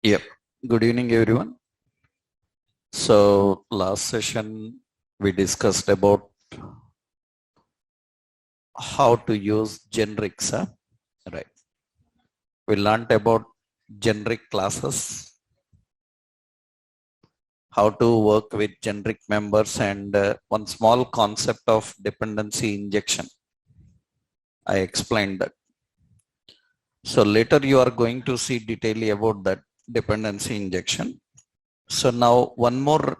Yep. Good evening, everyone. So last session we discussed about how to use generics. Right. We learned about generic classes, how to work with generic members, and one small concept of dependency injection. I explained that. So later you are going to see detail about that dependency injection. So now one more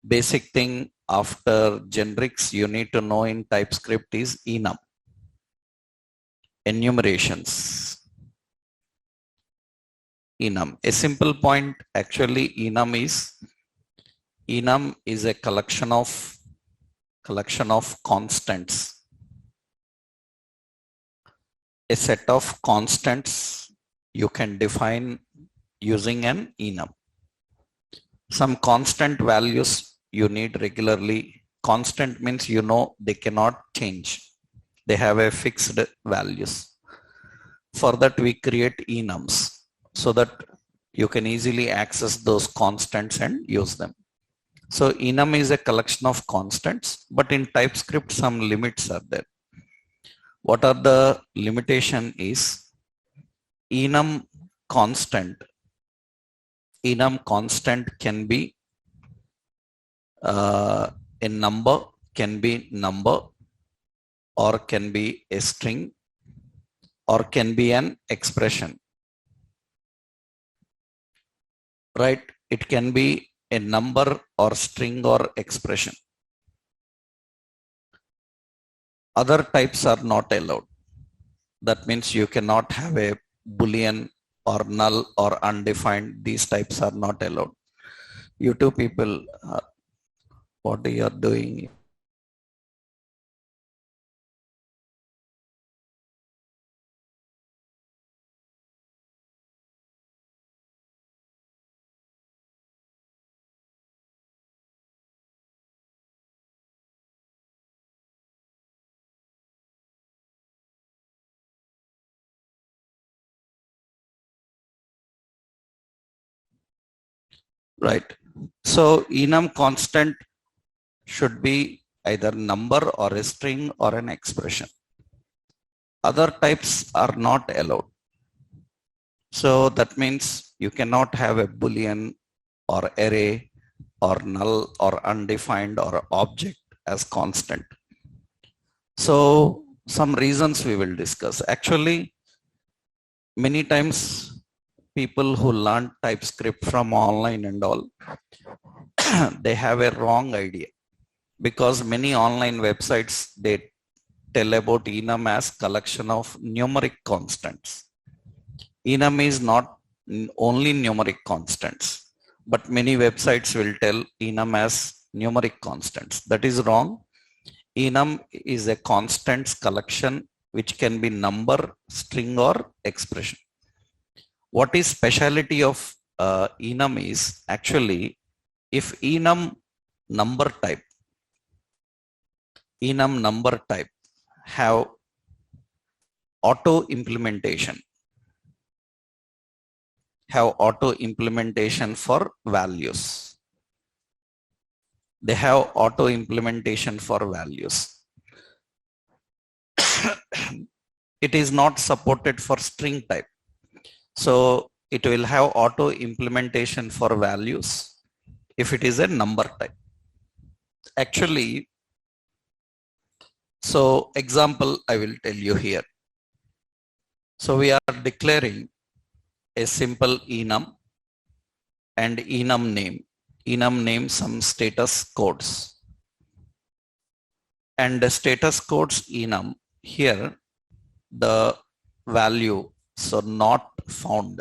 basic thing after generics you need to know in TypeScript is enum, enumerations. Enum. A simple point actually enum is a collection of constants. A set of constants you can define using an enum. Some constant values you need regularly. Constant means they cannot change. They have a fixed values. For that we create enums so that you can easily access those constants and use them. So enum is a collection of constants, but in TypeScript some limits are there. What are the limitation is enum constant can be a number, can be number, or can be a string, or can be an expression. Right? It can be a number or string or expression. Other types are not allowed. That means you cannot have a boolean or null or undefined. These types are not allowed. You two people, what you are doing? Right. So enum constant should be either number or a string or an expression. Other types are not allowed. So that means you cannot have a boolean or array or null or undefined or object as constant. So some reasons we will discuss. Actually, many times people who learn TypeScript from online and all, they have a wrong idea because many online websites, they tell about enum as collection of numeric constants. Enum is not only numeric constants, but many websites will tell enum as numeric constants. That is wrong. Enum is a constants collection which can be number, string, or expression. What is speciality of enum is actually if enum number type have auto implementation for values. They have auto implementation for values. It is not supported for string type. So it will have auto implementation for values if it is a number type. Actually, so example I will tell you here. So we are declaring a simple enum and enum name some status codes. And the status codes enum here, the value, so not found,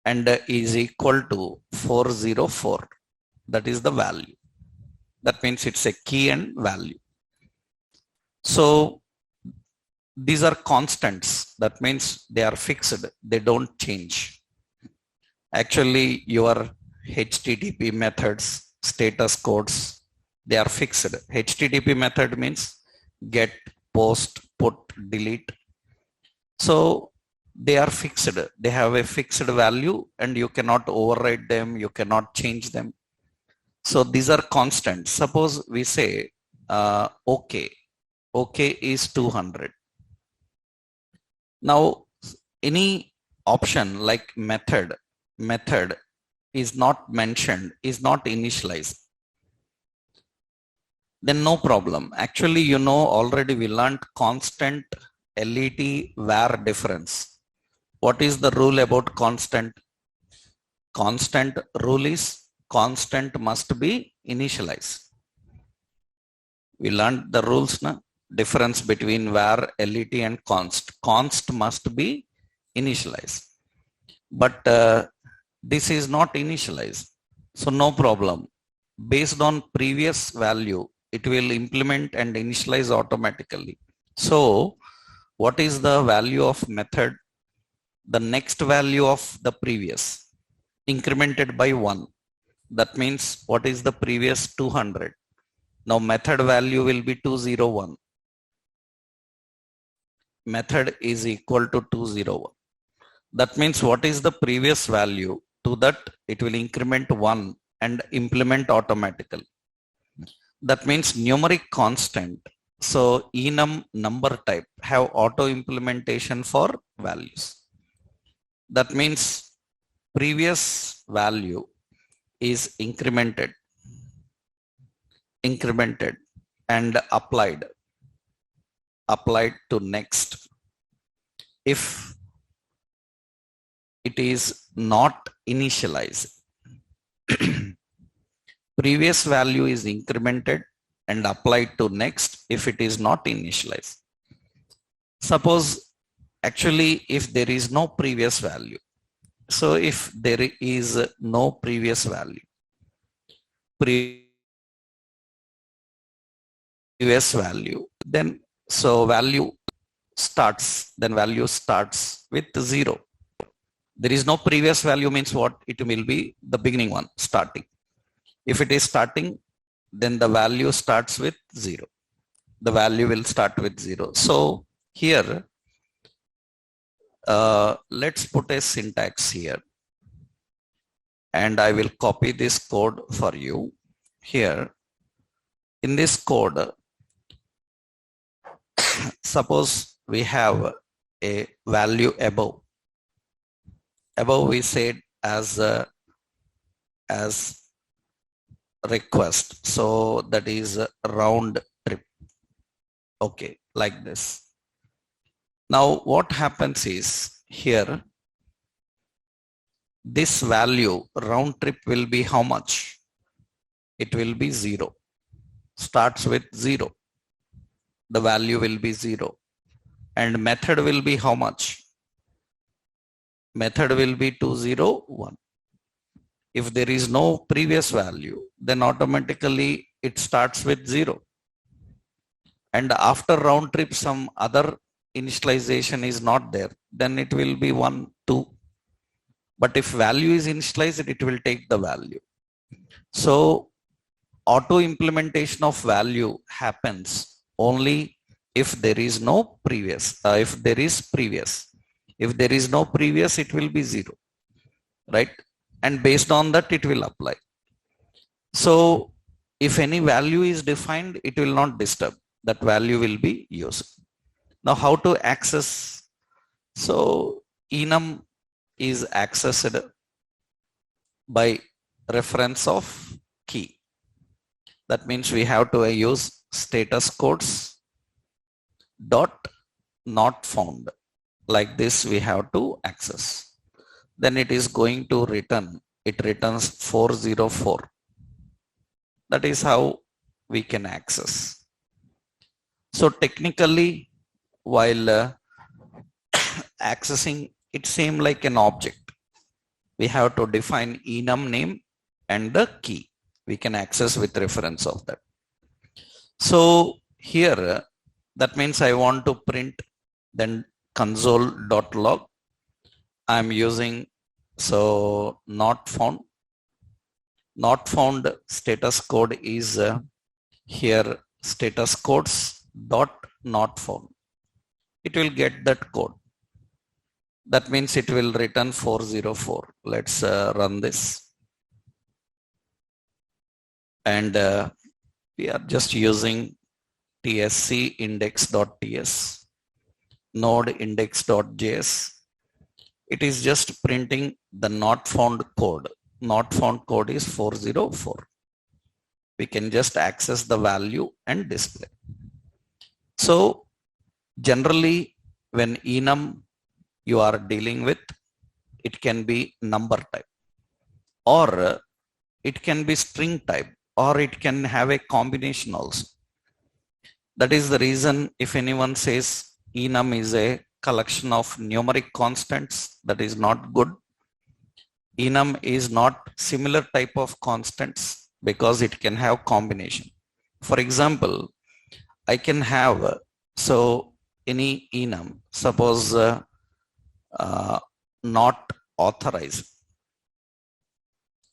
and is equal to 404. That is the value. That means it's a key and value. So these are constants. That means they are fixed. They don't change. Actually, your HTTP methods, status codes, they are fixed. HTTP method means get, post, put, delete. So they are fixed. They have a fixed value and you cannot override them. You cannot change them. So these are constants. Suppose we say, OK. OK is 200. Now, any option like method is not mentioned, is not initialized, then no problem. Actually, you know, already we learned constant LET var difference. What is the rule about constant? Constant rule is constant must be initialized. We learned the rules now. Difference between var, LET and const. Const must be initialized. But this is not initialized. So no problem. Based on previous value, it will implement and initialize automatically. So what is the value of method? The next value of the previous incremented by 1. That means what is the previous? 200. Now method value will be 201. Method is equal to 201. That means what is the previous value? To that it will increment 1 and implement automatically. That means numeric constant. So enum number type have auto implementation for values. That means previous value is incremented and applied to next. If it is not initialized, previous value is incremented and applied to next if it is not initialized. Suppose actually if there is no previous value. So if there is no previous value, then so value starts with 0. There is no previous value means what? It will be the beginning one, starting. If it is starting, then the value starts with 0. The value will start with 0. So here, let's put a syntax here. And I will copy this code for you. Here, in this code, suppose we have a value above. Above we said as request. So that is round trip. Okay, like this. Now what happens is here, this value round trip will be how much? It will be 0. Starts with 0. The value will be 0. And method will be how much? Method will be 201. If there is no previous value, then automatically it starts with 0. And after round trip, some other initialization is not there, then it will be 1, 2. But if value is initialized, it will take the value. So auto implementation of value happens only if there is no previous. If there is previous. If there is no previous, it will be 0. Right? And based on that, it will apply. So if any value is defined, it will not disturb. That value will be used. Now how to access? So enum is accessed by reference of key. That means we have to use status codes dot not found. Like this we have to access. Then it is going to return. It returns 404. That is how we can access. So technically, while accessing, it seems like an object. We have to define enum name and the key. We can access with reference of that. So here, that means I want to print then console.log. I'm using so not found. Not found status code is here status codes dot not found. It will get that code. That means it will return 404. Let's run this. And we are just using tsc index.ts, node index.js. It is just printing the not found code. Not found code is 404. We can just access the value and display. So generally when enum you are dealing with, it can be number type, or it can be string type, or it can have a combination also. That is the reason if anyone says enum is a collection of numeric constants, that is not good. Enum is not similar type of constants because it can have combination. For example, I can have, so any enum, suppose not authorized.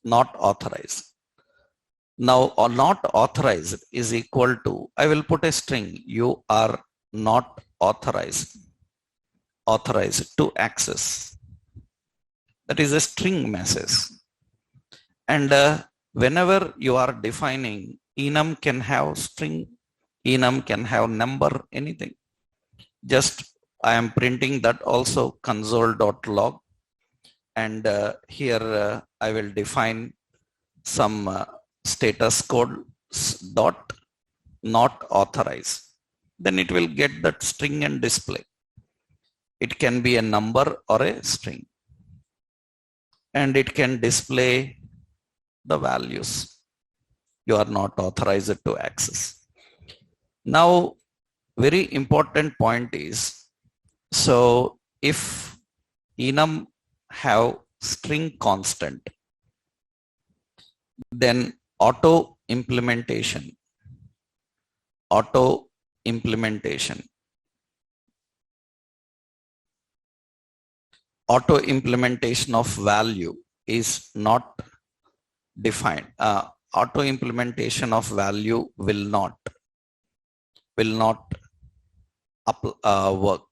Not authorized. Now, or not authorized is equal to, I will put a string, you are not authorized to access. That is a string message. And whenever you are defining, enum can have string, enum can have number, anything. Just I am printing that also console.log. And here I will define some status code dot not authorized. Then it will get that string and display. It can be a number or a string. And it can display the values. You are not authorized to access. Now, very important point is, so if enum have string constant, then auto implementation of value is not defined. Auto implementation of value will not work.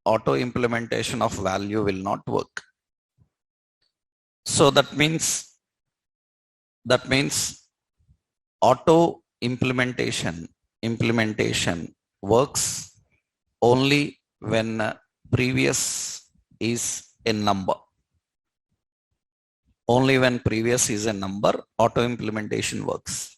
Auto implementation of value will not work. So that means auto implementation works only when previous is a number. Only when previous is a number, auto implementation works.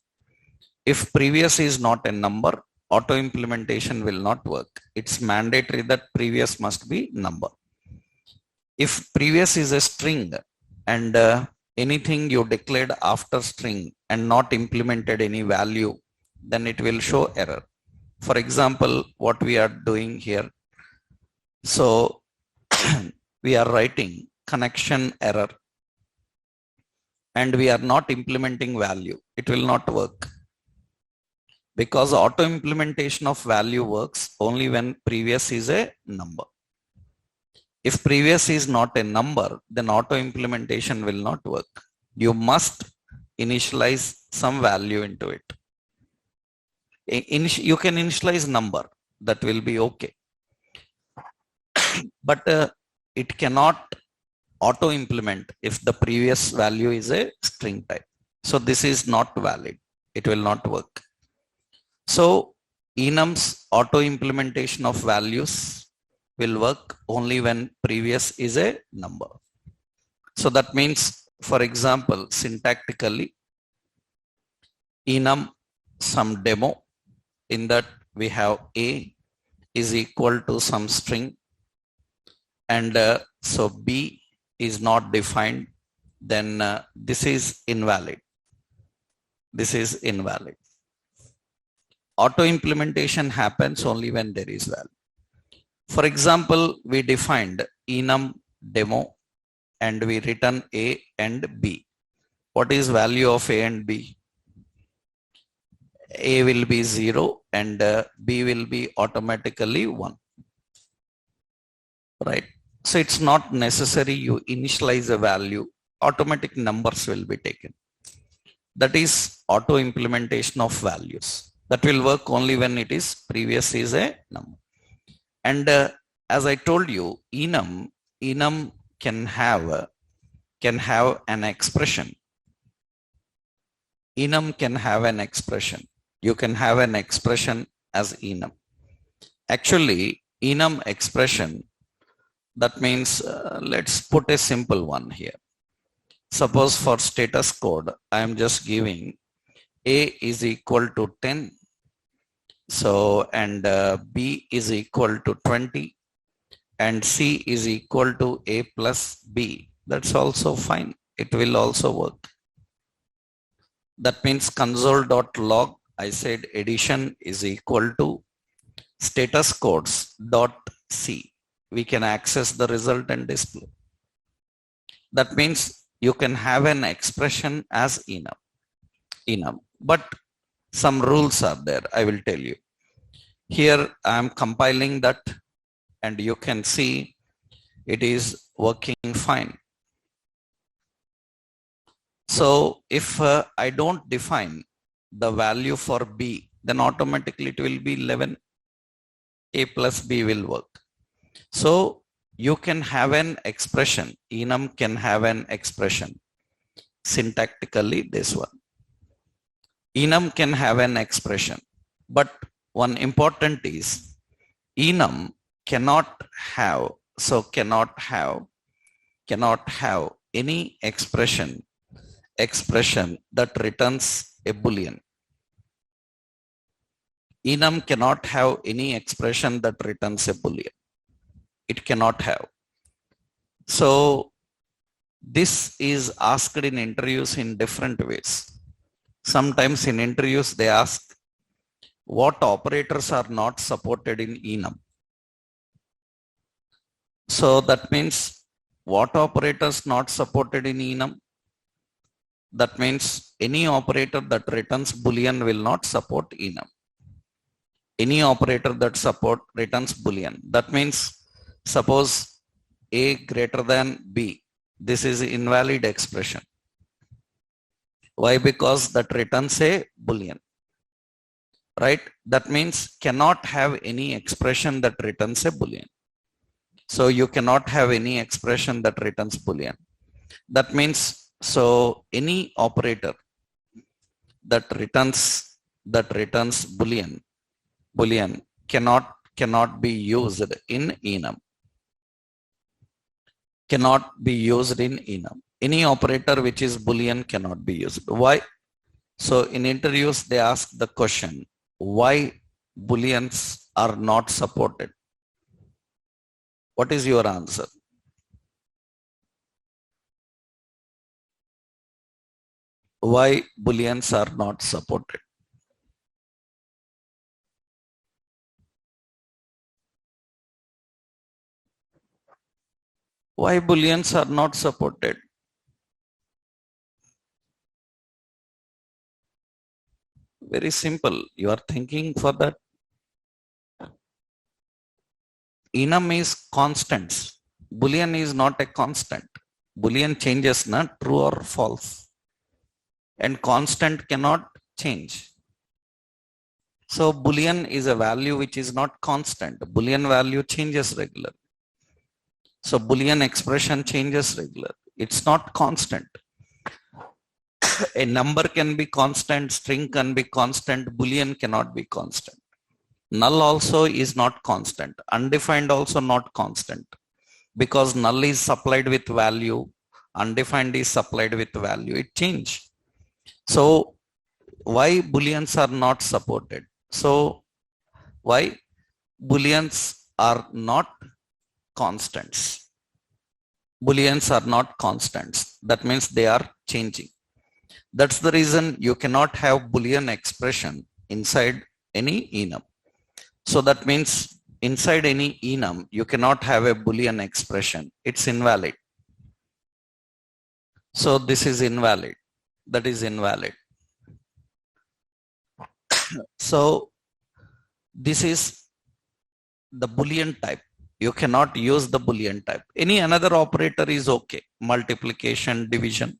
If previous is not a number, auto implementation will not work. It's mandatory that previous must be number. If previous is a string and anything you declared after string and not implemented any value, then it will show error. For example, what we are doing here. So we are writing connection error and we are not implementing value. It will not work. Because auto implementation of value works only when previous is a number. If previous is not a number, then auto implementation will not work. You must initialize some value into it. You can initialize number, that will be okay. But it cannot auto implement if the previous value is a string type. So this is not valid. It will not work. So enum's auto implementation of values will work only when previous is a number. So that means, for example, syntactically, enum some demo, in that we have A is equal to some string, and so B is not defined, then this is invalid. This is invalid. Auto implementation happens only when there is value. For example, we defined enum demo and we return A and B. What is value of A and B? A will be 0 and B will be automatically 1. Right? So it's not necessary you initialize a value, automatic numbers will be taken. That is auto implementation of values. That will work only when it is previous is a number. And as I told you, enum enum can have an expression. Enum can have an expression. You can have an expression as enum. Actually, enum expression, that means let's put a simple one here. Suppose for status code, I am just giving A is equal to 10. So, and B is equal to 20 and C is equal to A plus B. That's also fine. It will also work. That means console.log, I said addition is equal to status codes dot C. We can access the result and display. That means you can have an expression as enum, but some rules are there. I will tell you. Here I am compiling that and you can see it is working fine. So if I don't define the value for B, then automatically it will be 11. A plus B will work. So you can have an expression. Enum can have an expression. Syntactically, this one. Enum can have an expression. But one important is enum cannot have any expression that returns a boolean. Enum cannot have any expression that returns a boolean. It cannot have. So this is asked in interviews in different ways. Sometimes in interviews they ask what operators are not supported in enum. So that means what operators not supported in enum? That means any operator that returns boolean will not support enum. Any operator that returns boolean. That means suppose A greater than B. This is invalid expression. Why? Because that returns a boolean. Right? That means cannot have any expression that returns a boolean. So you cannot have any expression that returns boolean. That means so any operator that returns boolean cannot be used in enum. Cannot be used in enum. Any operator which is boolean cannot be used. Why? So in interviews they ask the question, why booleans are not supported? What is your answer? Why booleans are not supported? Why booleans are not supported? Very simple. You are thinking for that. Enum is constants. Boolean is not a constant. Boolean changes, not true or false. And constant cannot change. So boolean is a value which is not constant. Boolean value changes regularly. So boolean expression changes regularly. It's not constant. A number can be constant, string can be constant, boolean cannot be constant. Null also is not constant. Undefined also not constant. Because null is supplied with value, undefined is supplied with value. It changes. So why booleans are not supported? So why booleans are not constants? Booleans are not constants. That means they are changing. That's the reason you cannot have boolean expression inside any enum. So that means inside any enum you cannot have a boolean expression. It's invalid. So this is invalid. That is invalid. So this is the boolean type. You cannot use the boolean type. Any another operator is okay. Multiplication, division.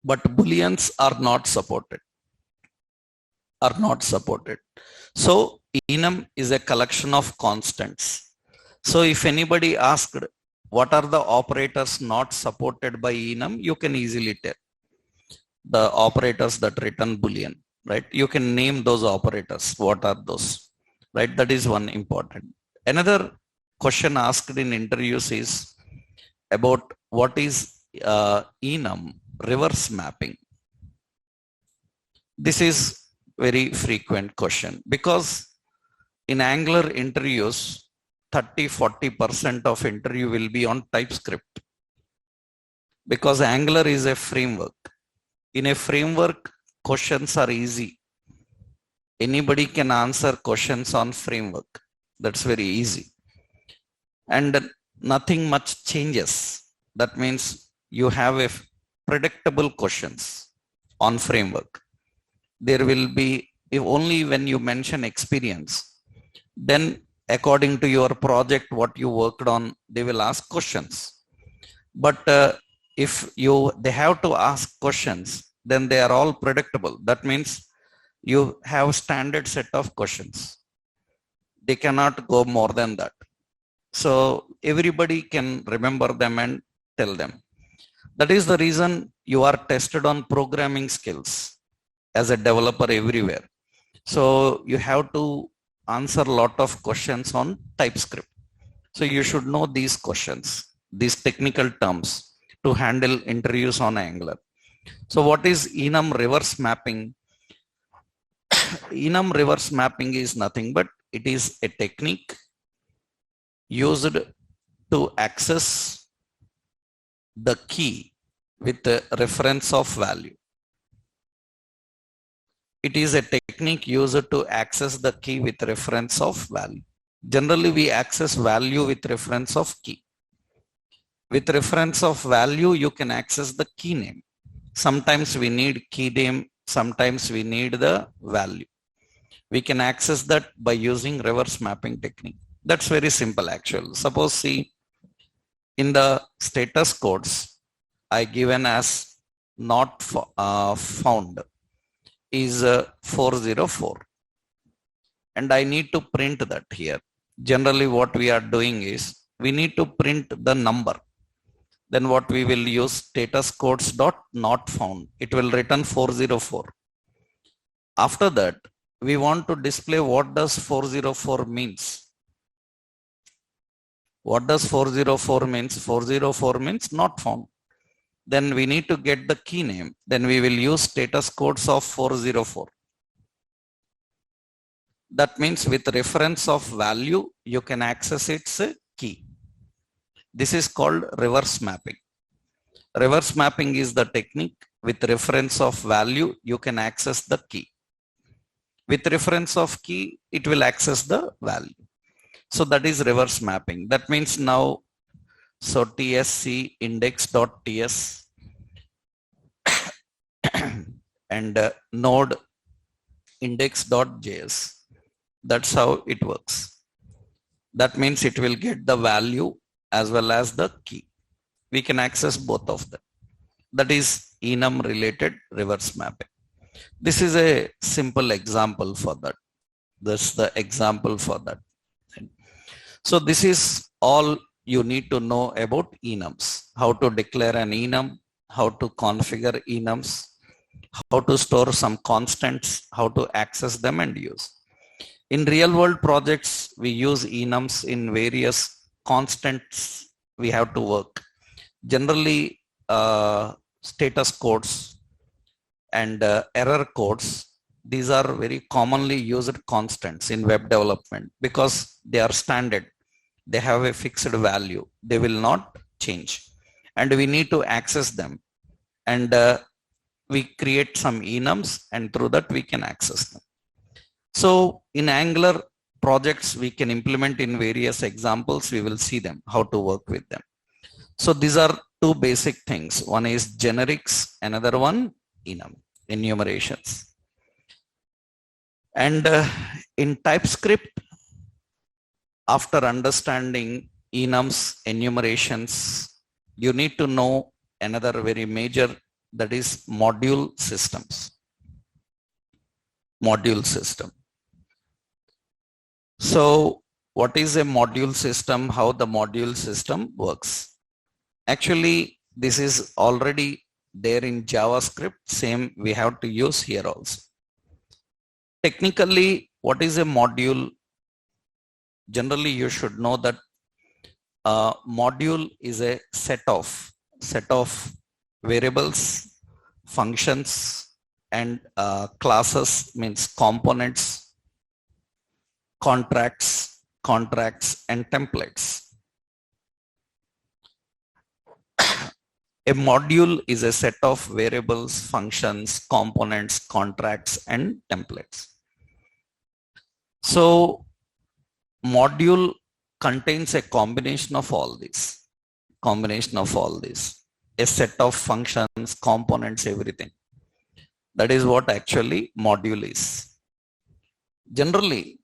But booleans are not supported. So enum is a collection of constants. So if anybody asked what are the operators not supported by enum, you can easily tell the operators that return boolean, right? You can name those operators. What are those, right? That is one important. Another question asked in interviews is about what is enum reverse mapping. This is very frequent question because in Angular interviews, 30-40% of interview will be on TypeScript because Angular is a framework. In a framework, questions are easy. Anybody can answer questions on framework. That's very easy. And nothing much changes. That means you have a predictable questions on framework. There will be, if only when you mention experience, then according to your project, what you worked on, they will ask questions. But if they have to ask questions, then they are all predictable. That means you have standard set of questions. They cannot go more than that. So everybody can remember them and tell them. That is the reason you are tested on programming skills as a developer everywhere. So you have to answer a lot of questions on TypeScript. So you should know these questions, these technical terms to handle interviews on Angular. So what is enum reverse mapping? Enum reverse mapping is nothing but it is a technique used to access the key with the reference of value. It is a technique used to access the key with reference of value. Generally, we access value with reference of key. With reference of value, you can access the key name. Sometimes we need key name, sometimes we need the value. We can access that by using reverse mapping technique. That's very simple actually. Suppose see, in the status codes, I given as not found is 404. And I need to print that here. Generally what we are doing is, we need to print the number. Then what we will use status codes dot not found. It will return 404. After that, we want to display what does 404 means. What does 404 means? 404 means not found. Then we need to get the key name. Then we will use status codes of 404. That means with reference of value, you can access its key. This is called reverse mapping. Reverse mapping is the technique with reference of value, you can access the key. With reference of key, it will access the value. So that is reverse mapping. That means now, so tsc index.ts and node index.js. That's how it works. That means it will get the value as well as the key. We can access both of them. That is enum related reverse mapping. This is a simple example for that. This is the example for that. So this is all you need to know about enums. How to declare an enum, how to configure enums, how to store some constants, how to access them and use. In real world projects, we use enums in various constants we have to work. Generally, status codes and error codes, these are very commonly used constants in web development because they are standard. They have a fixed value. They will not change. And we need to access them. And we create some enums and through that we can access them. So in Angular projects, we can implement in various examples. We will see them, how to work with them. So these are two basic things. One is generics, another one enum, enumerations. And in TypeScript, after understanding enums, enumerations, you need to know another very major, that is module systems. Module system. So what is a module system, how the module system works. Actually, this is already there in JavaScript. Same we have to use here also. Technically, what is a module? Generally, you should know that a module is a set of variables, functions, and classes, means components, contracts, and templates. A module is a set of variables, functions, components, contracts, and templates. So module contains a combination of all these, a set of functions, components, everything. That is what actually module is. Generally,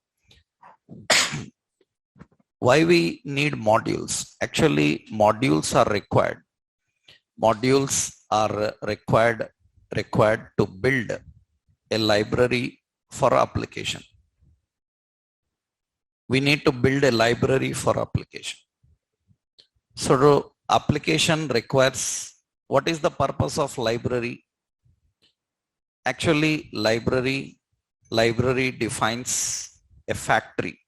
why we need modules? Actually, modules are required. Modules are required to build a library for application. We need to build a library for application. So the application requires, what is the purpose of library? Actually, library defines a factory.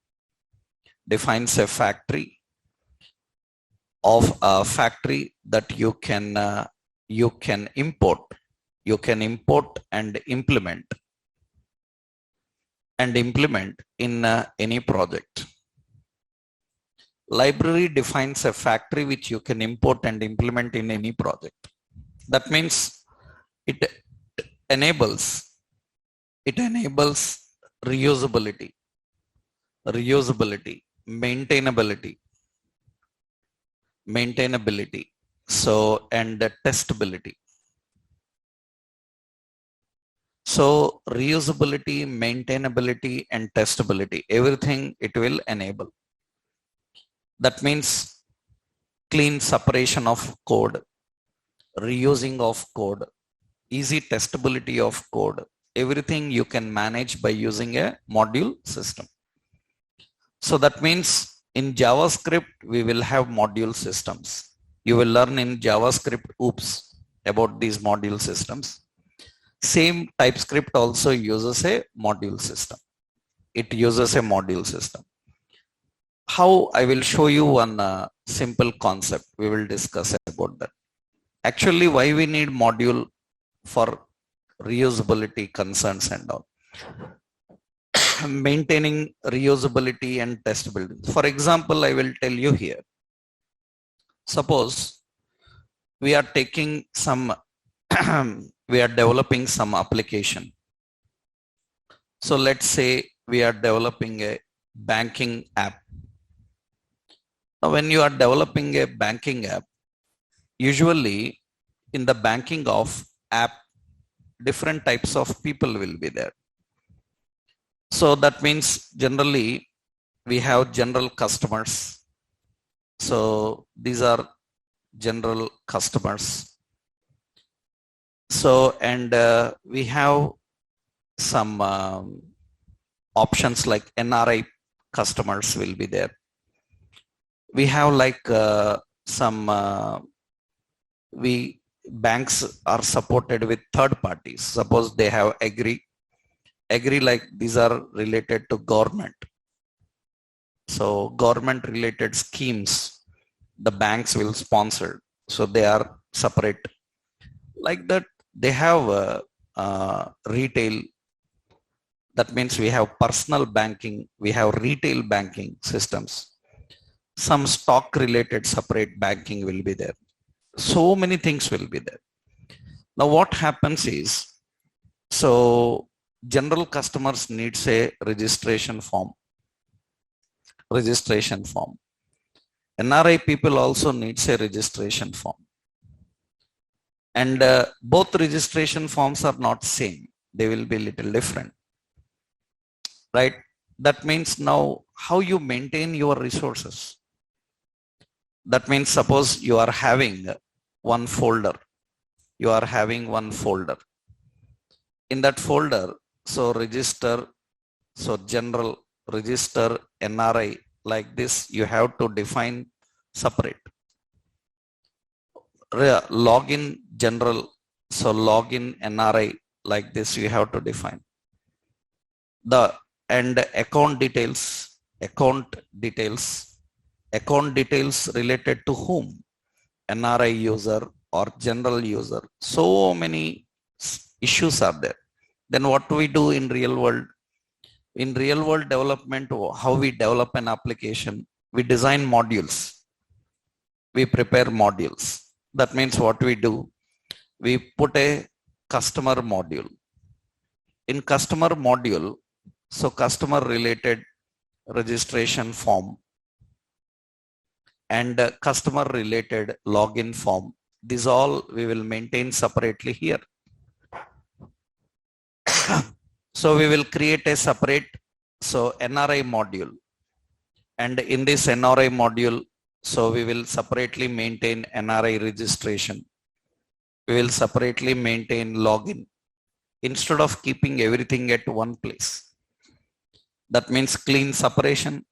Of a factory that you can import and implement in any project. Library defines a factory which you can import and implement in any project. That means it enables reusability, maintainability, so, and testability. So reusability, maintainability, and testability, everything it will enable. That means clean separation of code, reusing of code, easy testability of code, everything you can manage by using a module system. So that means in JavaScript, we will have module systems. You will learn in JavaScript OOPS about these module systems. Same TypeScript also uses a module system. It uses a module system. How? I will show you one simple concept. We will discuss about that. Actually, why we need module? For reusability concerns and all. Maintaining reusability and testability. For example, I will tell you here. Suppose we are taking some, we are developing some application. So let's say we are developing a banking app. Now, when you are developing a banking app, usually in the banking of app, different types of people will be there. So that means generally we have general customers. So these are general customers. So, and we have some options like NRI customers will be there. We have like banks are supported with third parties. Suppose they have agree like these are related to government. So government related schemes, the banks will sponsor. So they are separate. Like that, they have retail. That means we have personal banking, we have retail banking systems. Some stock related separate banking will be there. So many things will be there. Now what happens is, so general customers needs a registration form. NRI people also needs a registration form. And both registration forms are not same. They will be little different. Right? That means now how you maintain your resources. That means suppose you are having one folder. In that folder, so register, so general, register, NRI, like this, you have to define separate. Login general, so login NRI, like this you have to define. The and account details, account details related to whom? NRI user or general user. So many issues are there. Then what do we do in real world? In real world development, how we develop an application, we design modules, we prepare modules. That means what we do, we put a customer module. In customer module, so customer related registration form and customer related login form, these all we will maintain separately here. So we will create a separate NRI module, and in this NRI module, so we will separately maintain NRI registration. We will separately maintain login instead of keeping everything at one place. That means clean separation,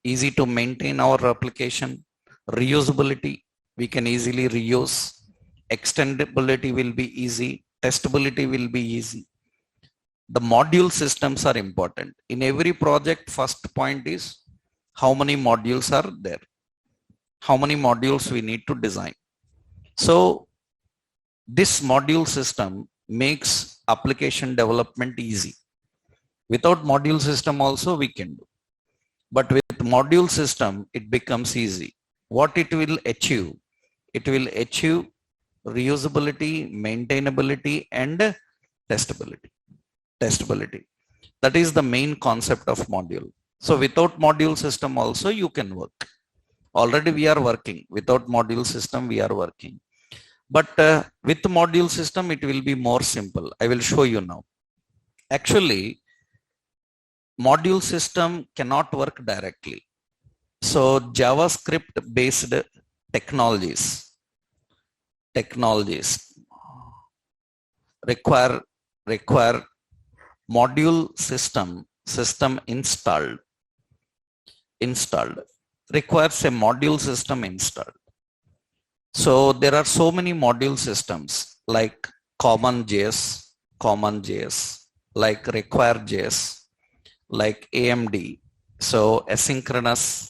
easy to maintain our application, reusability, we can easily reuse, extendability will be easy, testability will be easy. The module systems are important. In every project, first point is how many modules are there, how many modules we need to design. So this module system makes application development easy. Without module system also we can do, but with module system it becomes easy. What it will achieve? It will achieve reusability, maintainability and testability. That is the main concept of module. So without module system also you can work. Already we are working. Without module system we are working. But with module system it will be more simple. I will show you now. Actually, module system cannot work directly. So JavaScript based technologies require module system installed, requires a module system installed. So there are so many module systems like CommonJS, like Require.js, like AMD. So asynchronous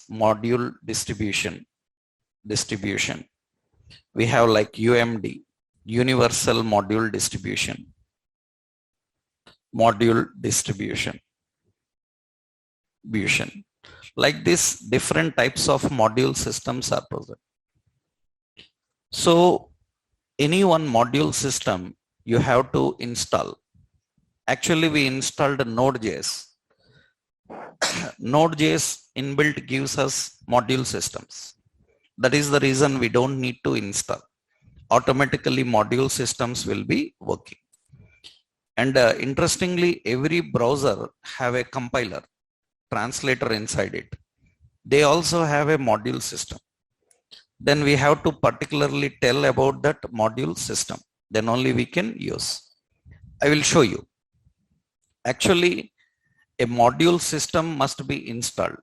module distribution. We have like UMD, Universal Module Distribution. Like this, different types of module systems are present. So any one module system you have to install. Actually, we installed Node.js. Node.js inbuilt gives us module systems. That is the reason we don't need to install. Automatically module systems will be working. And interestingly, every browser have a compiler, translator inside it. They also have a module system. Then we have to particularly tell about that module system. Then only we can use. I will show you. Actually, a module system must be installed.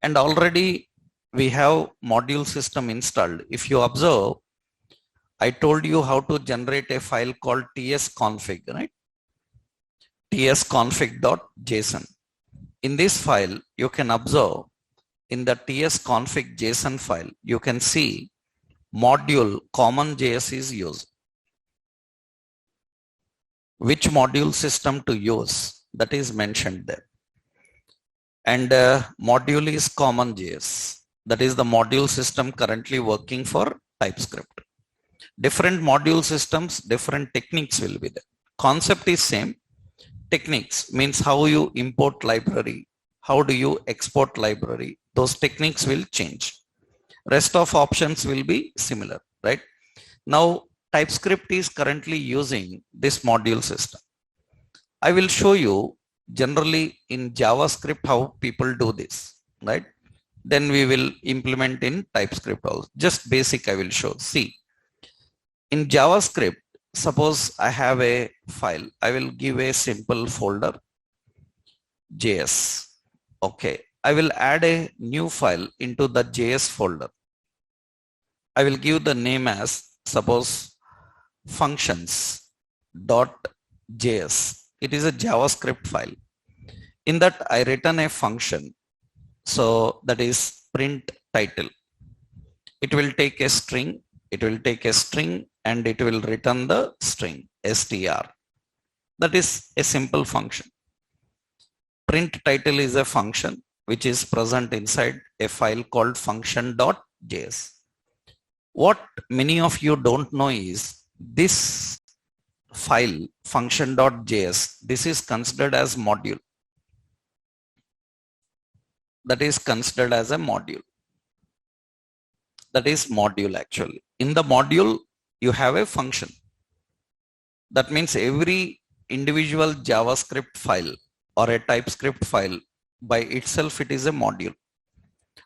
And already we have module system installed. If you observe, I told you how to generate a file called tsconfig, right? tsconfig.json. In this file, you can observe in the tsconfig JSON file, you can see module CommonJS is used. Which module system to use, that is mentioned there. And module is CommonJS. That is the module system currently working for TypeScript. Different module systems, different techniques will be there. Concept is same. Techniques means how you import library, how do you export library. Those techniques will change. Rest of options will be similar, right? Now, TypeScript is currently using this module system. I will show you generally in JavaScript how people do this, right? Then we will implement in TypeScript also. Just basic I will show. See, in JavaScript, suppose I have a file. I will give a simple folder. JS. Okay. I will add a new file into the JS folder. I will give the name as suppose functions.js. It is a JavaScript file. In that I written a function. So that is print title. It will take a string. It will take a string and it will return the string str. That is a simple function. Print title is a function which is present inside a file called function.js. What many of you don't know is this file function.js, this is considered as module. That is considered as a module. That is module actually. In the module, you have a function. That means every individual JavaScript file or a TypeScript file by itself, it is a module.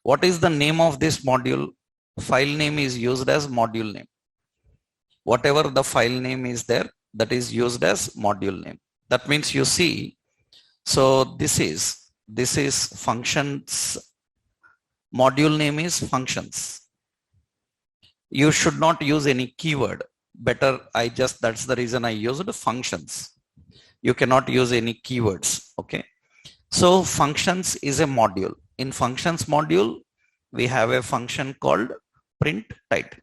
What is the name of this module? File name is used as module name. Whatever the file name is there, that is used as module name. That means you see, so this is functions, module name is functions. You should not use any keyword. Better that's the reason I used functions. You cannot use any keywords. Okay. So functions is a module. In functions module, we have a function called print title.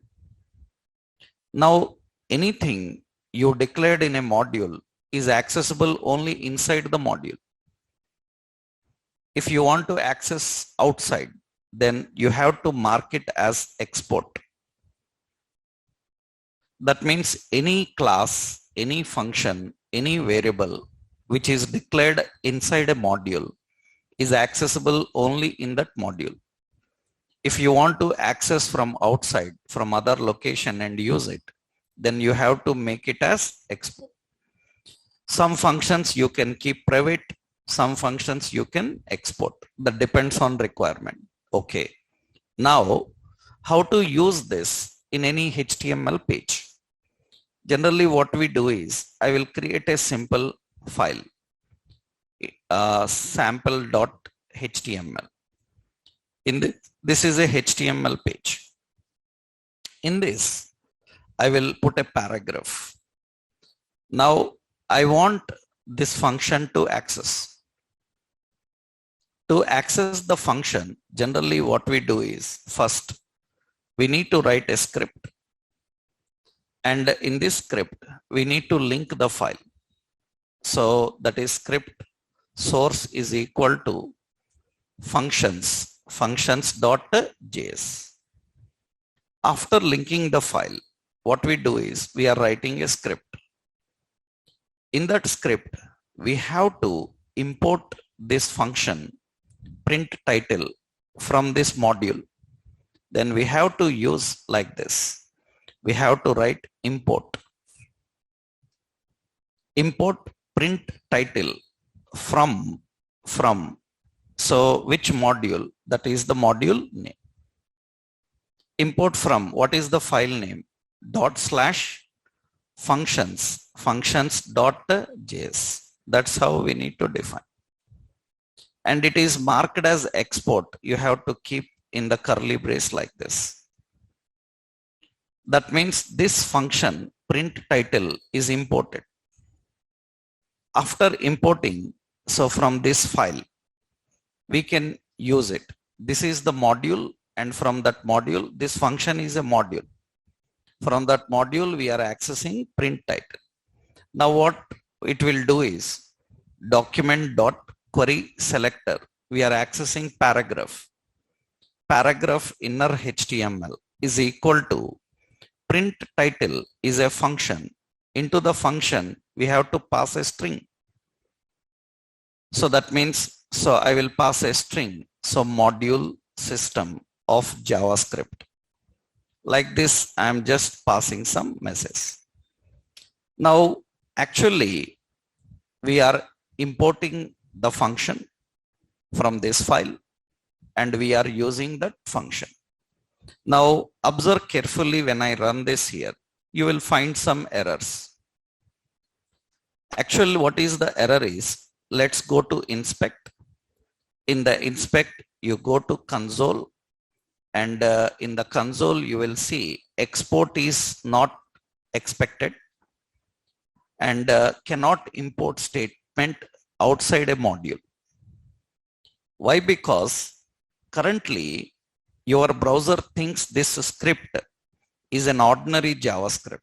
Now anything you declared in a module is accessible only inside the module. If you want to access outside, then you have to mark it as export. That means any class, any function, any variable which is declared inside a module is accessible only in that module. If you want to access from outside, from other location and use it, then you have to make it as export. Some functions you can keep private, some functions you can export. That depends on requirement. Okay. Now, how to use this in any HTML page? Generally, what we do is, I will create a simple file, sample.html. This is a HTML page. In this, I will put a paragraph. Now, I want this function to access. To access the function, generally what we do is, first, we need to write a script. And in this script, we need to link the file. So that is script source is equal to functions.js. After linking the file, what we do is we are writing a script. In that script, we have to import this function print title from this module. Then we have to use like this. We have to write import print title from. So which module? That is the module name. Import from, what is the file name? functions.js. That's how we need to define. And it is marked as export. You have to keep in the curly brace like this. That means this function print title is imported. After importing, so from this file, we can use it. This is the module, and from that module, this function is a module. From that module, we are accessing print title. Now what it will do is document.query selector. We are accessing paragraph. Paragraph inner HTML is equal to print title is a function. Into the function, we have to pass a string. So that means, so I will pass a string. So module system of JavaScript. Like this, I am just passing some message. Now, actually, we are importing the function from this file and we are using that function. Now, observe carefully when I run this here, you will find some errors. Actually, what is the error is, let's go to inspect. In the inspect, you go to console, and in the console, you will see export is not expected, and cannot import statement outside a module. Why? Because currently your browser thinks this script is an ordinary JavaScript.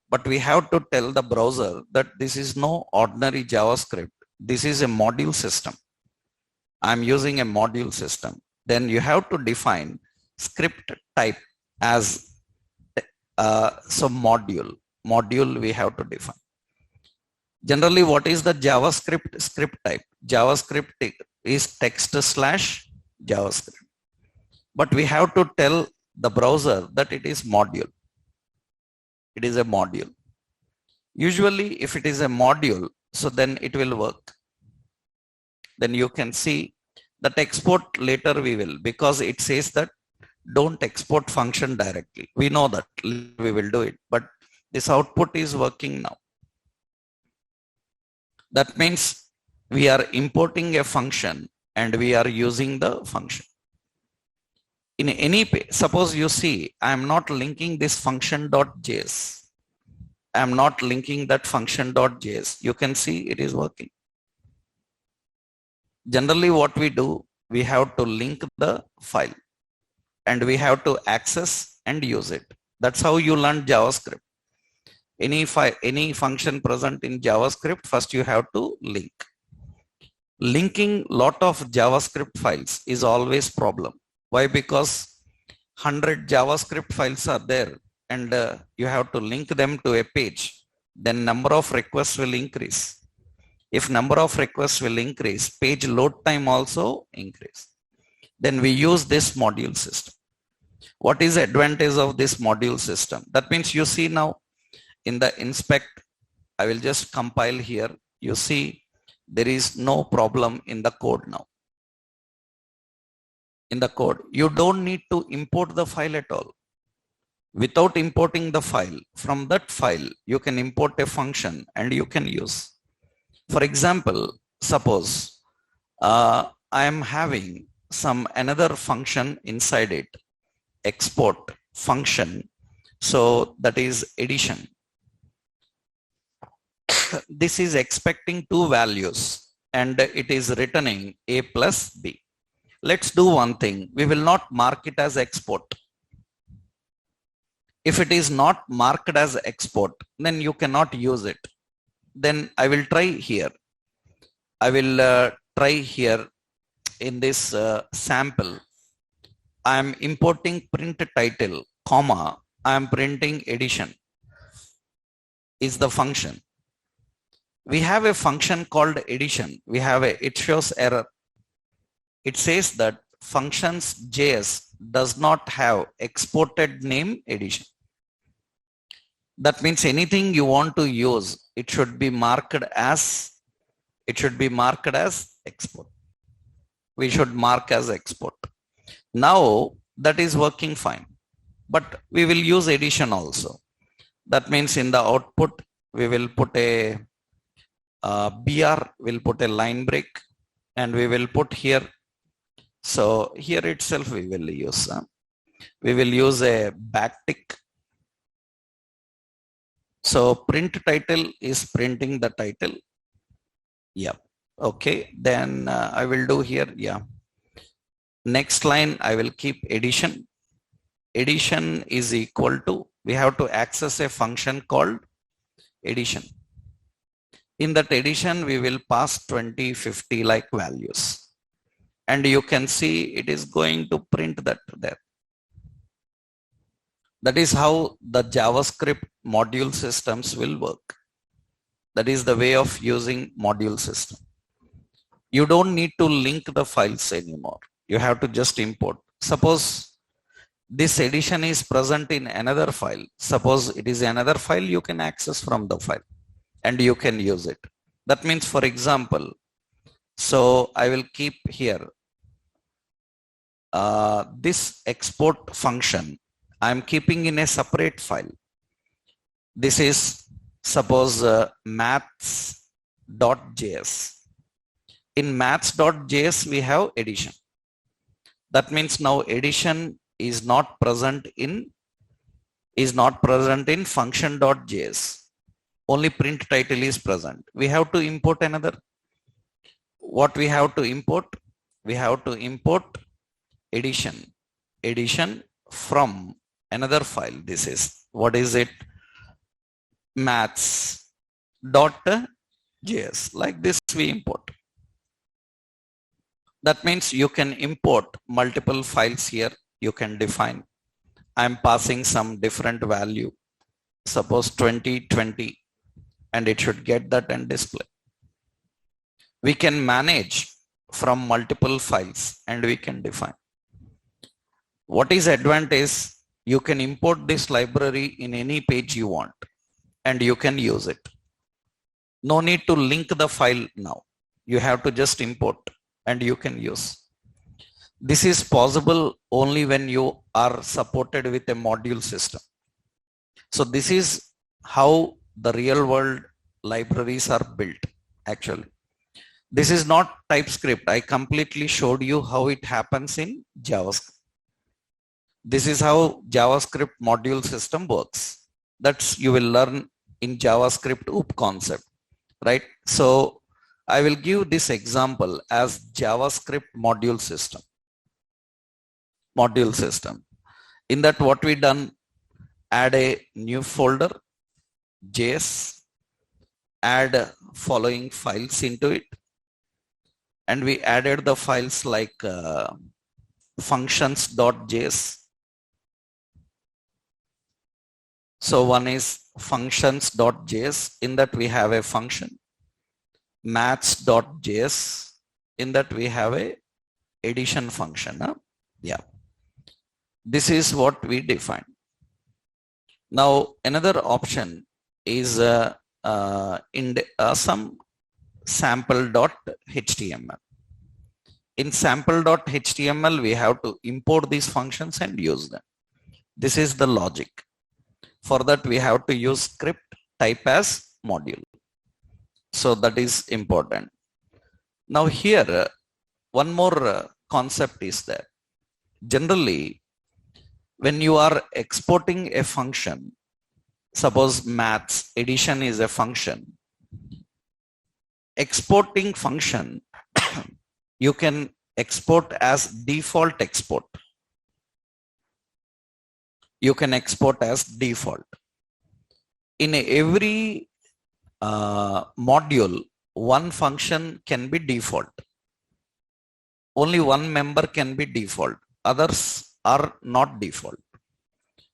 But we have to tell the browser that this is no ordinary JavaScript. This is a module system. I'm using a module system. Then you have to define script type as some module. Module we have to define. Generally, what is the JavaScript script type? JavaScript is text/JavaScript. But we have to tell the browser that it is module. It is a module. Usually, if it is a module, so then it will work. Then you can see that export later we will, because it says that don't export function directly. We know that we will do it, but this output is working now. That means we are importing a function and we are using the function. In any suppose you see, I am not linking this function.js. I am not linking that function.js. You can see it is working. Generally, what we do, we have to link the file and we have to access and use it. That's how you learn JavaScript. Any function present in JavaScript, first you have to link. Linking lot of JavaScript files is always problem. Why? Because 100 JavaScript files are there, and you have to link them to a page. Then number of requests will increase. If number of requests will increase, page load time also increase. Then we use this module system. What is the advantage of this module system? That means you see now in the inspect, I will just compile here. You see there is no problem in the code now. In the code, you don't need to import the file at all. Without importing the file, from that file, you can import a function and you can use. For example, suppose I am having some another function inside it, export function. So that is addition. This is expecting two values and it is returning A plus B. Let's do one thing. We will not mark it as export. If it is not marked as export, then you cannot use it. Then I will try here. I will try here in this sample. I am importing print title, comma, I am printing edition is the function. We have a function called edition. It shows error. It says that functions JS does not have exported name edition. That means anything you want to use, it should be marked as export. We should mark as export. Now that is working fine, but we will use edition also. That means in the output, we will put a BR, will put a line break, and we will put here. So here itself we will use a backtick. So print title is printing the title. Yeah. Okay. Then I will do here. Yeah. Next line, I will keep edition. Edition is equal to, we have to access a function called edition. In that edition, we will pass 20, 50 like values. And you can see it is going to print that there. That is how the JavaScript module systems will work. That is the way of using module system. You don't need to link the files anymore. You have to just import. Suppose this edition is present in another file. Suppose it is another file, you can access from the file and you can use it. That means, for example, so I will keep here this export function. I am keeping in a separate file. This is suppose maths maths.js. In maths.js, we have addition. That means now addition is not present in function.js. Only print title is present. We have to import another. What we have to import? We have to import addition from another file. This is, what is it? Maths.js. Like this we import. That means you can import multiple files here. You can define. I'm passing some different value. Suppose 2020, and it should get that and display. We can manage from multiple files and we can define. What is advantage? You can import this library in any page you want and you can use it. No need to link the file now. You have to just import and you can use. This is possible only when you are supported with a module system. So this is how the real world libraries are built actually. This is not TypeScript. I completely showed you how it happens in JavaScript. This is how JavaScript module system works. That's you will learn in JavaScript OOP concept, right? So I will give this example as JavaScript module system. In that, what we done, add a new folder, JS, add following files into it. And we added the files like functions.js. So one is functions.js. In that we have a function. Maths.js. In that we have a addition function. Yeah. This is what we define. Now another option is some sample.html. In sample.html, we have to import these functions and use them. This is the logic. For that, we have to use script type as module. So that is important. Now here, one more concept is there. Generally, when you are exporting a function, suppose maths addition is a function, exporting function, you can export as default export. You can export as default. In every module, one function can be default. Only one member can be default. Others are not default.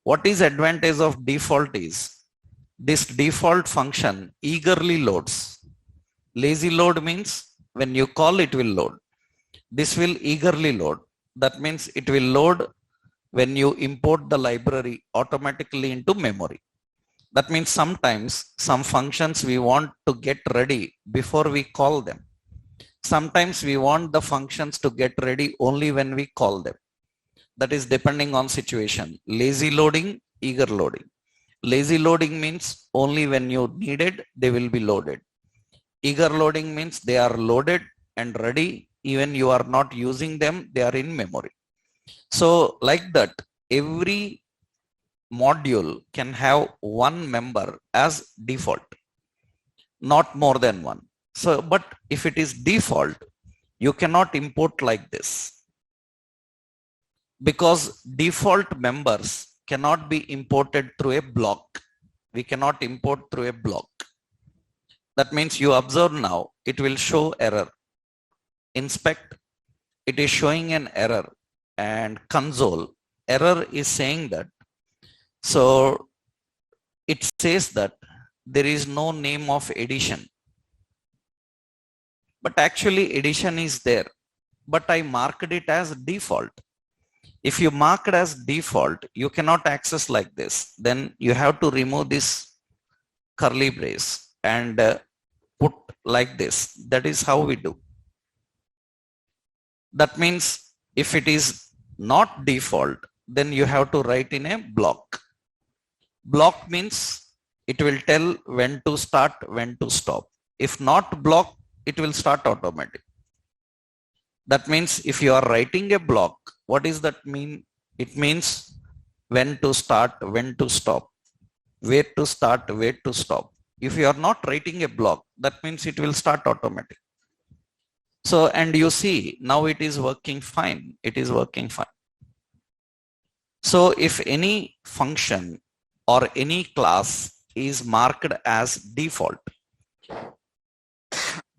What is advantage of default is this default function eagerly loads. Lazy load means when you call it will load. This will eagerly load. That means it will load when you import the library automatically into memory. That means sometimes some functions we want to get ready before we call them. Sometimes we want the functions to get ready only when we call them. That is depending on situation. Lazy loading, eager loading. Lazy loading means only when you need it, they will be loaded. Eager loading means they are loaded and ready. Even you are not using them, they are in memory. So like that, every module can have one member as default, not more than one. So, but if it is default, you cannot import like this, because default members cannot be imported through a block. We cannot import through a block. That means you observe now, it will show error. Inspect, it is showing an error, and console error is saying that. So it says that there is no name of addition. But actually addition is there, but I marked it as default. If you mark it as default, you cannot access like this. Then you have to remove this curly brace and put like this. That is how we do. That means if it is not default, then you have to write in a block. Block means it will tell when to start, when to stop. If not block, it will start automatic. That means if you are writing a block, what does that mean? It means when to start, when to stop, where to start, where to stop. If you are not writing a block, that means it will start automatic. So, and you see, now it is working fine. It is working fine. So if any function or any class is marked as default,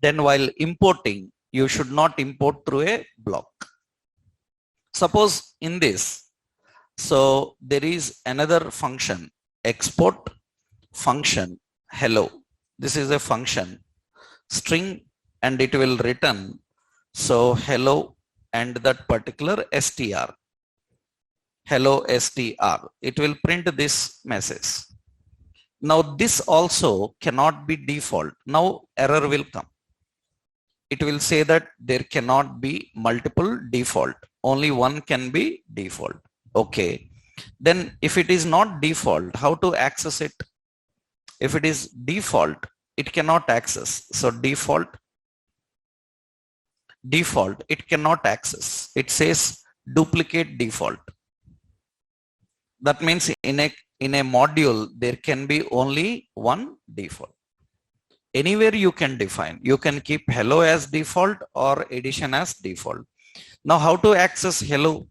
then while importing, you should not import through a block. Suppose in this, so there is another function, export function hello. This is a function string and it will return so hello and that particular str, hello str. It will print this message. Now this also cannot be default. Now error will come. It will say that there cannot be multiple default. Only one can be default. Okay. Then if it is not default, how to access it? If it is default, it cannot access. So default, it cannot access. It says duplicate default. That means in a module, there can be only one default. Anywhere you can define, you can keep hello as default or addition as default. Now how to access hello?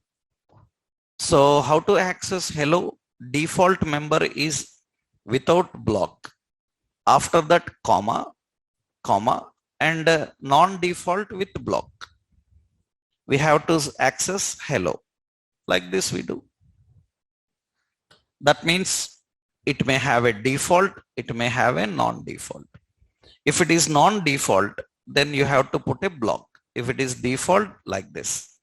So how to access hello? Default member is without block. After that comma, and non-default with block. We have to access hello. Like this we do. That means it may have a default, it may have a non-default. If it is non-default, then you have to put a block. If it is default, like this.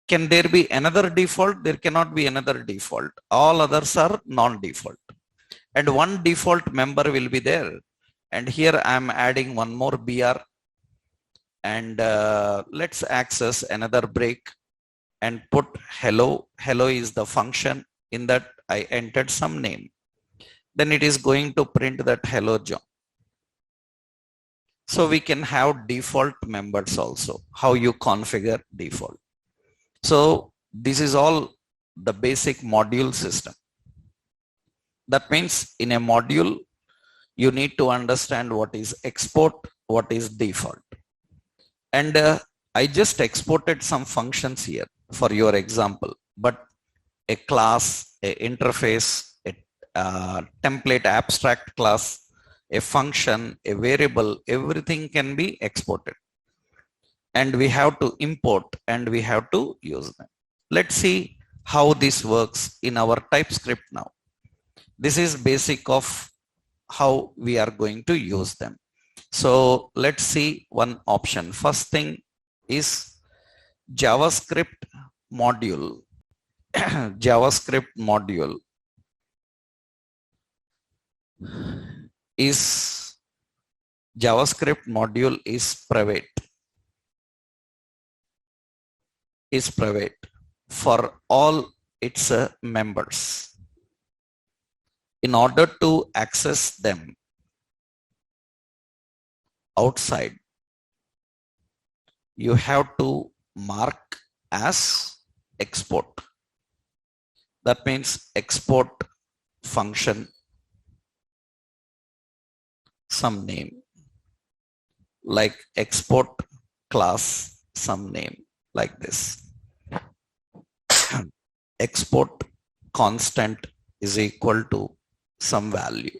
Can there be another default? There cannot be another default. All others are non-default. And one default member will be there. And here I am adding one more BR. And let's access another break and put hello. Hello is the function. In that I entered some name. Then it is going to print that hello John. So we can have default members also, how you configure default. So this is all the basic module system. That means in a module, you need to understand what is export, what is default. And I just exported some functions here for your example, but a class, a interface, a template abstract class, a function, a variable, everything can be exported. And we have to import and we have to use them. Let's see how this works in our TypeScript now. This is basic of how we are going to use them. So let's see one option. First thing is JavaScript module. JavaScript module is private. Is private for all its members. In order to access them outside, you have to mark as export. That means export function some name, like export class some name, like this. Export constant is equal to some value.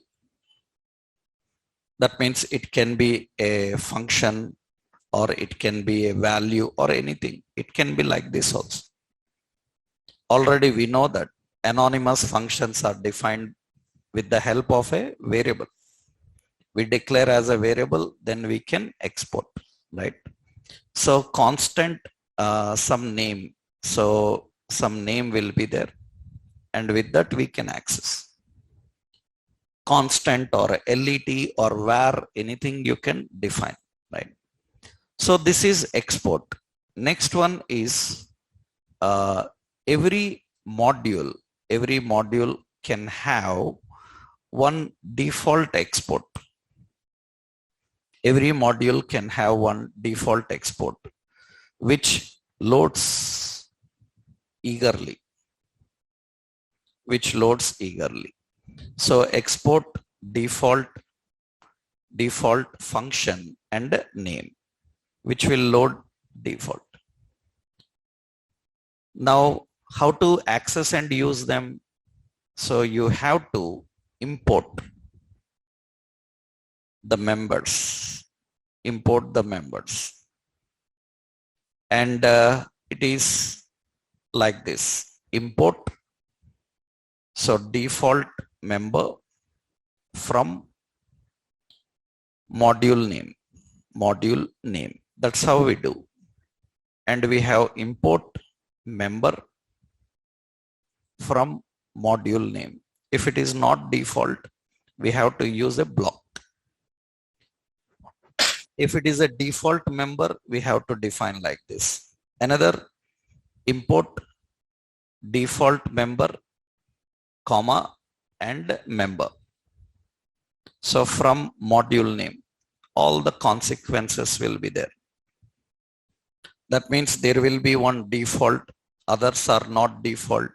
That means it can be a function or it can be a value or anything. It can be like this also. Already we know that anonymous functions are defined with the help of a variable. We declare as a variable, then we can export, right? So constant some name. So some name will be there. And with that we can access. Constant or LET or var, anything you can define, right? So this is export. Next one is every module can have one default export. Every module can have one default export, which loads eagerly, So export default function and name, which will load default. Now, how to access and use them? So you have to import the members, and it is like this: import, so default member from module name. That's how we do. And we have import member from module name. If it is not default, we have to use a block. If it is a default member, we have to define like this. Another, import default member, comma, and member. So from module name, all the consequences will be there. That means there will be one default, others are not default.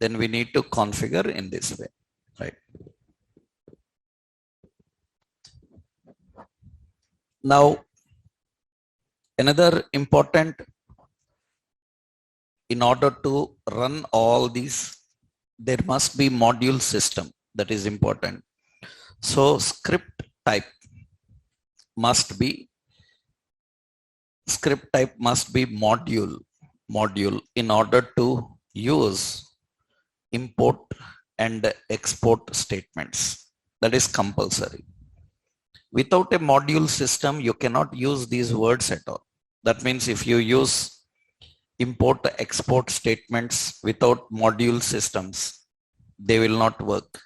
Then we need to configure in this way, right? Now, another important, in order to run all these, there must be module system. That is important. So script type must be module in order to use import and export statements. That is compulsory. Without a module system, you cannot use these words at all. That means if you use import export statements without module systems, they will not work.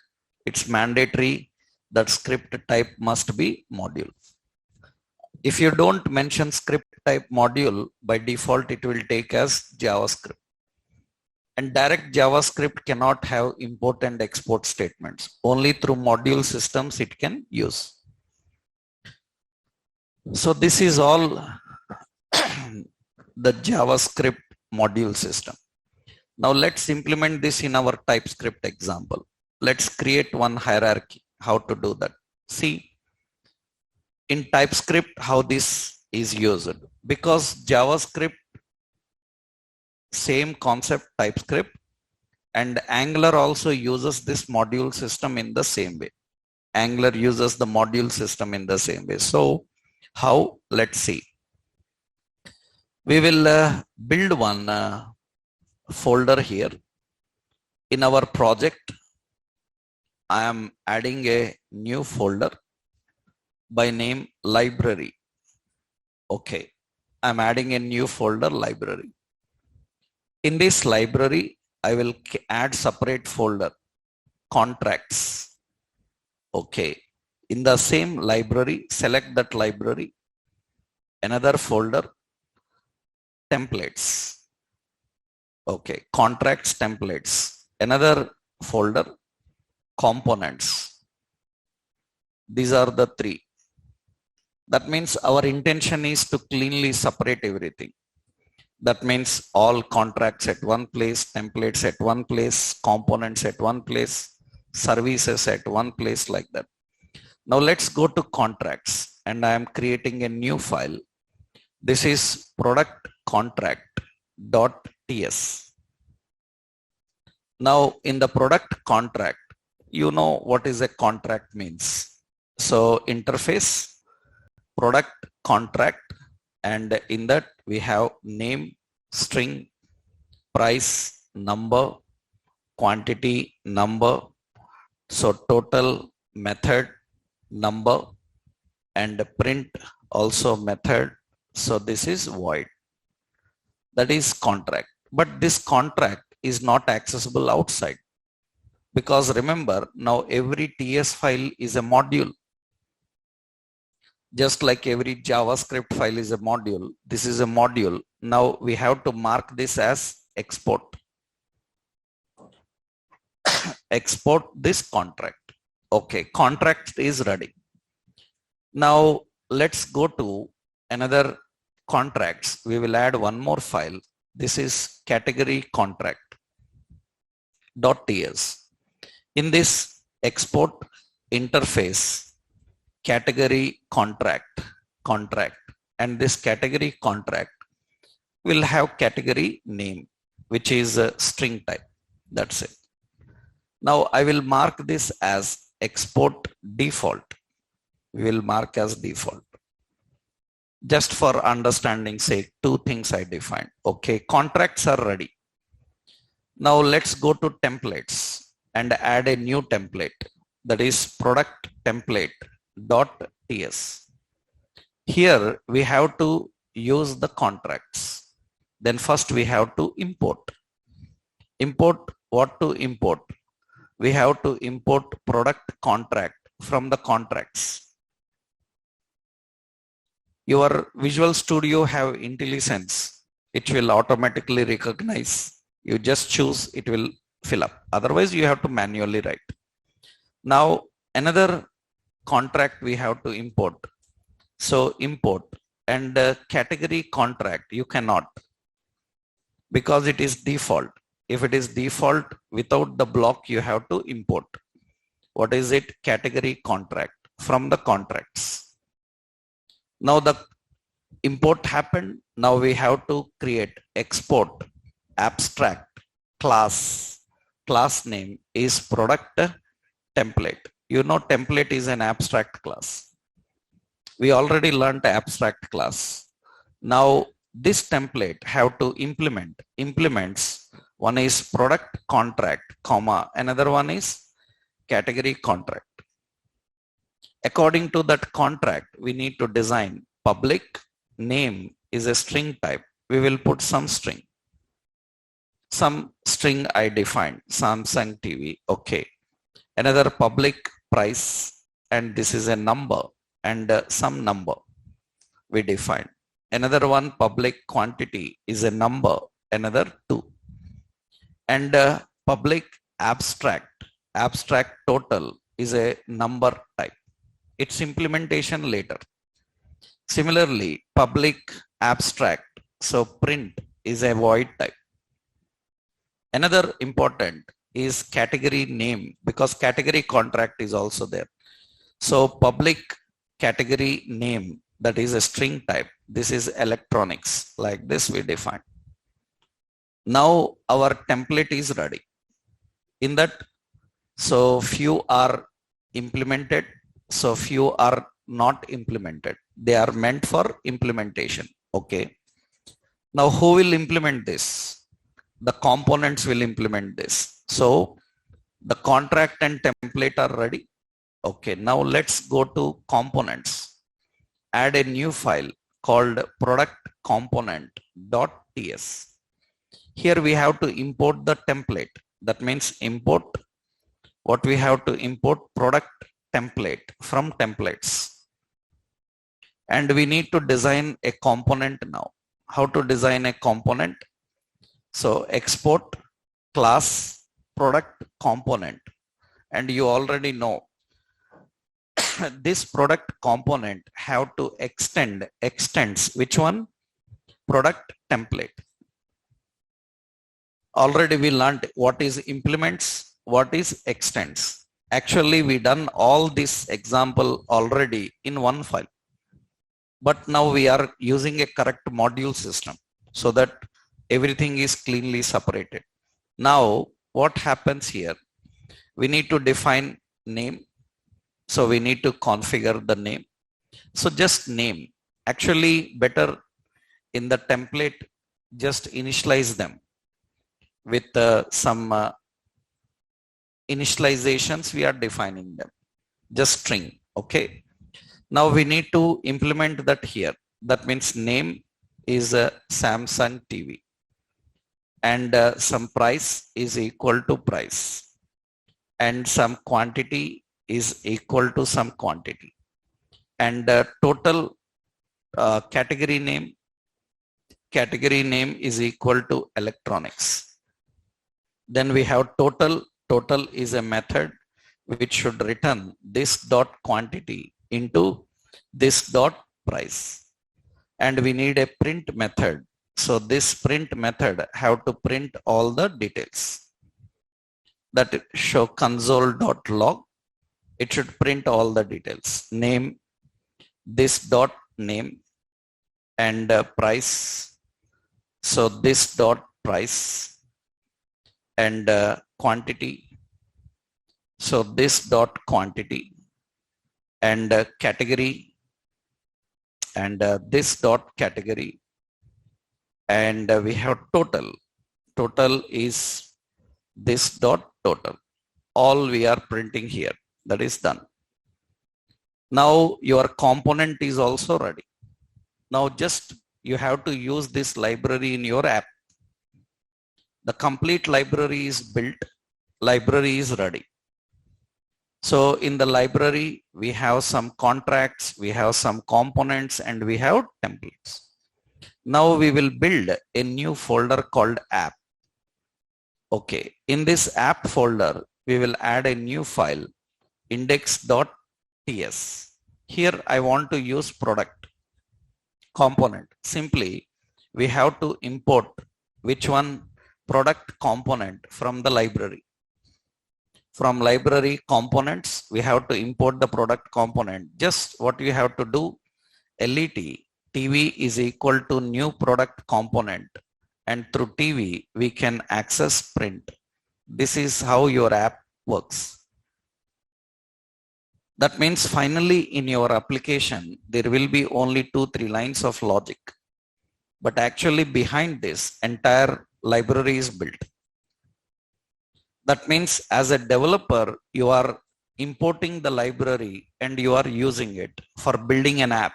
It's mandatory that script type must be module. If you don't mention script type module, by default it will take as JavaScript. And direct JavaScript cannot have import and export statements. Only through module systems it can use. So this is all the JavaScript module system. Now let's implement this in our TypeScript example. Let's create one hierarchy. How to do that? See, in TypeScript, how this is used. Because JavaScript, same concept TypeScript, and Angular also uses this module system in the same way. Angular uses the module system in the same way. So how? Let's see. We will build one folder here. In our project, I am adding a new folder by name library. Okay, I'm adding a new folder library. In this library, I will add separate folder contracts. Okay, in the same library, select that library, another folder templates. Okay, contracts templates, another folder components. These are the three. That means our intention is to cleanly separate everything. That means all contracts at one place, templates at one place, components at one place, services at one place, like that. Now let's go to contracts, and I am creating a new file. This is product contract.ts. Now in the product contract, you know what is a contract means. So interface, product contract, and in that we have name, string, price, number, quantity, number, so total, method, number, and print also method. So this is void. That is contract. But this contract is not accessible outside. Because remember, now every TS file is a module. Just like every JavaScript file is a module, this is a module. Now we have to mark this as export. Export this contract. Okay, contract is ready. Now let's go to another contracts. We will add one more file. This is category contract.ts. In this export interface, category contract, and this category contract will have category name, which is a string type. That's it. Now I will mark this as export default. We will mark as default. Just for understanding sake, two things I defined. Okay, contracts are ready. Now let's go to templates and add a new template, that is product template.ts. Here we have to use the contracts. Then first we have to import. Import what to import? We have to import product contract from the contracts. Your Visual Studio have IntelliSense. It will automatically recognize. You just choose, it will fill up. Otherwise you have to manually write. Now another contract we have to import. So import and category contract you cannot, because it is default. If it is default, without the block you have to import. What is it? Category contract from the contracts. Now the import happened. Now we have to create export abstract class. Class name is product template. You know template is an abstract class. We already learned abstract class. Now this template have to implements. One is product contract, comma, another one is category contract. According to that contract, we need to design public name is a string type. We will put some string. Some string I defined, Samsung TV. Okay. Another public price, and this is a number, and some number we define. Another one public quantity is a number, another 2. And public abstract total is a number type. Its implementation later. Similarly, public abstract, so print is a void type. Another important is category name, because category contract is also there. So public category name, that is a string type. This is electronics. Like this we define. Now our template is ready. In that, so few are implemented, so few are not implemented. They are meant for implementation. Okay. Now who will implement this? The components will implement this. So the contract and template are ready. Okay. Now let's go to components. Add a new file called product component.ts. Here we have to import the template. That means import what we have to import product template from templates. And we need to design a component now. How to design a component? So export class product component. And you already know this product component have to extends which one? Product template. Already we learned what is implements, what is extends. Actually we done all this example already in one file. But now we are using a correct module system so that everything is cleanly separated. Now what happens here? We need to define name. So we need to configure the name. So just name. Actually better in the template, just initialize them with some initializations. We are defining them. Just string. Okay. Now we need to implement that here. That means name is Samsung TV. And some price is equal to price. And some quantity is equal to some quantity. And total category name is equal to electronics. Then we have total. Total is a method which should return this dot quantity into this dot price. And we need a print method. So this print method have to print all the details. That show console.log. It should print all the details. Name, this dot name, and price. So this dot price, and quantity. So this dot quantity, and category, and this dot category, and we have total. Total is this dot total. All we are printing here. That is done. Now your component is also ready. Now just you have to use this library in your app. The complete library is built. Library is ready. So in the library, we have some contracts, we have some components, and we have templates. Now we will build a new folder called app. Okay, in this app folder, we will add a new file, index.ts. Here I want to use product component. Simply, we have to import which one? Product component from the library. From library components, we have to import the product component. Just what you have to do, let TV is equal to new product component, and through TV we can access print. This is how your app works. That means finally in your application there will be only 2-3 lines of logic, but actually behind this entire library is built. That means as a developer, you are importing the library and you are using it for building an app.